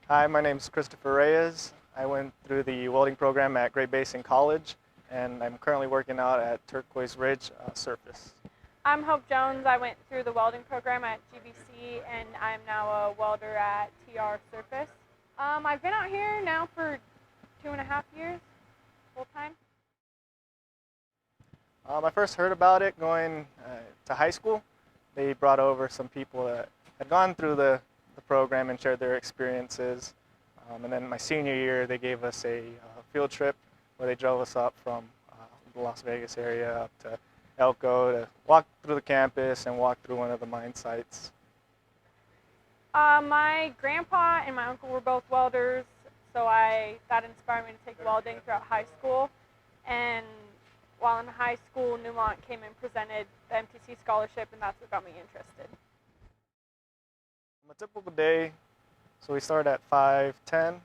Hi, my name is Christopher Reyes. I went through the welding program at Great Basin College, and I'm currently working out at Turquoise Ridge Surface. I'm Hope Jones. I went through the welding program at GBC, and I'm now a welder at TR Surface. I've been out here now for 2.5 years, full time. I first heard about it going to high school. They brought over some people that had gone through the program and shared their experiences. And then my senior year, they gave us a field trip where they drove us up from the Las Vegas area up to Elko to walk through the campus and walk through one of the mine sites. My grandpa and my uncle were both welders, so that inspired me to take welding throughout high school. And while in high school, Newmont came and presented the MTC scholarship, and that's what got me interested. On a typical day, so we start at 5:10,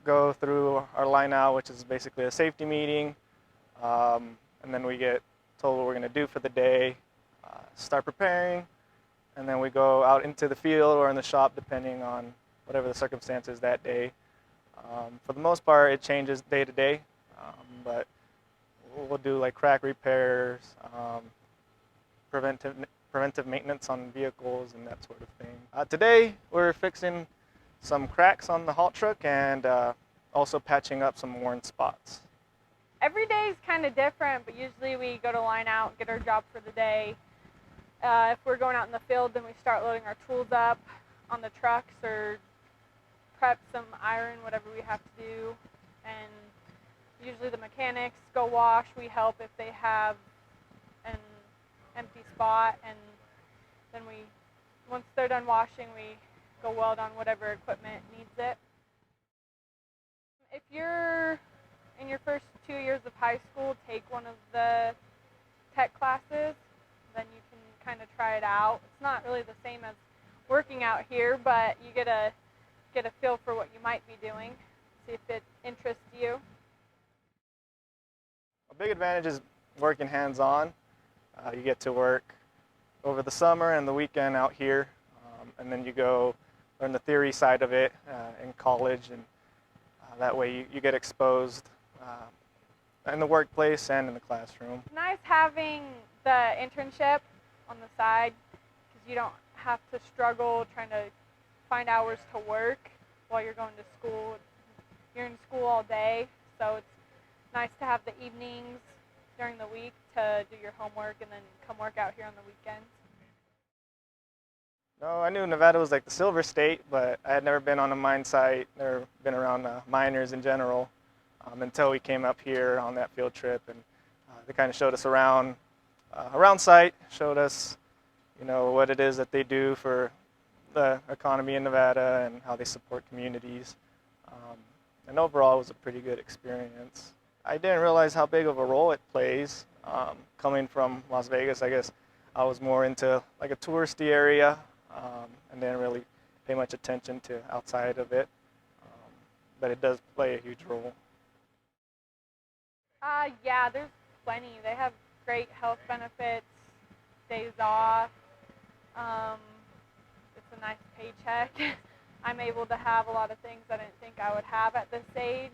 go through our line out, which is basically a safety meeting, and then we get told what we're going to do for the day, start preparing, and then we go out into the field or in the shop depending on whatever the circumstances that day. For the most part, it changes day to day, but we'll do like crack repairs, preventive maintenance on vehicles and that sort of thing. Today, we're fixing some cracks on the haul truck and also patching up some worn spots. Every day is kind of different, but usually we go to line out, get our job for the day. If we're going out in the field, then we start loading our tools up on the trucks or prep some iron, whatever we have to do. And usually the mechanics go wash. We help if they have an empty spot, and then once they're done washing, we go weld on whatever equipment needs it. If you're in your first 2 years of high school, take one of the tech classes, then you can kind of try it out. It's not really the same as working out here, but you get a feel for what you might be doing, see if it interests you. A big advantage is working hands-on. You get to work over the summer and the weekend out here, and then you go learn the theory side of it in college, and that way you get exposed in the workplace and in the classroom. It's nice having the internship on the side because you don't have to struggle trying to find hours to work while you're going to school. You're in school all day, so it's nice to have the evenings during the week to do your homework and then come work out here on the weekends. No, I knew Nevada was like the silver state, but I had never been on a mine site, never been around miners in general until we came up here on that field trip, and they kind of showed us around site, showed us, what it is that they do for the economy in Nevada and how they support communities. And overall, it was a pretty good experience. I didn't realize how big of a role it plays. Coming from Las Vegas, I guess I was more into like a touristy area and didn't really pay much attention to outside of it. But it does play a huge role. Yeah, there's plenty. They have great health benefits, days off. It's a nice paycheck. I'm able to have a lot of things I didn't think I would have at this age,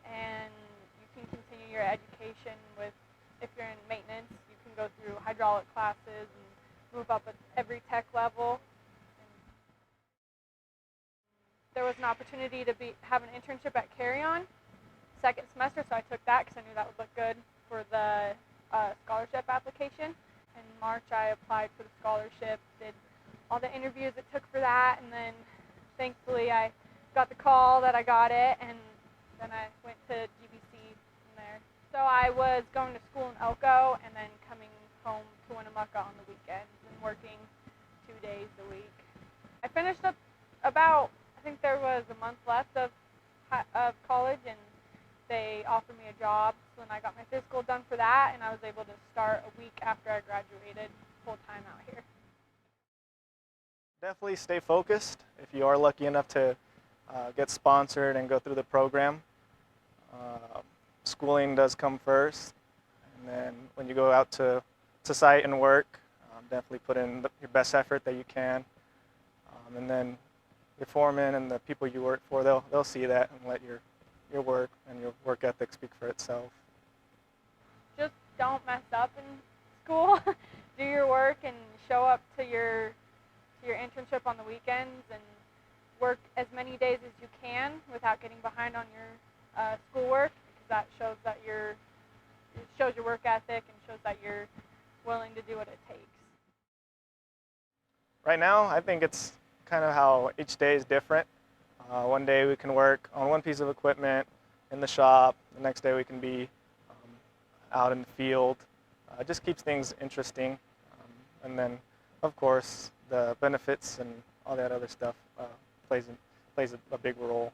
and you can continue your education if you're in maintenance, you can go through hydraulic classes and move up at every tech level. And there was an opportunity to have an internship at Carry On second semester, so I took that because I knew that would look good for the scholarship application. In March, I applied for the scholarship, did all the interviews it took for that, and then thankfully I got the call that I got it, and then I went to GBC from there. So I was going to school in Elko and then coming home to Winnemucca on the weekends and working 2 days a week. I finished up I think there was a month left of college, and they offered me a job. So then I got my physical done for that, and I was able to start a week after I graduated full-time out here. Definitely stay focused if you are lucky enough to get sponsored and go through the program. Schooling does come first, and then when you go out to site and work, definitely put in your best effort that you can. And then your foreman and the people you work for, they'll see that and let your work and your work ethic speak for itself. Just don't mess up in school. Do your work and show up to your internship on the weekends and work as many days as you can without getting behind on your schoolwork, because that shows that it shows your work ethic and shows that you're willing to do what it takes. Right now, I think it's kind of how each day is different. One day we can work on one piece of equipment in the shop. The next day we can be out in the field. It just keeps things interesting. And then, of course, the benefits and all that other stuff plays a big role.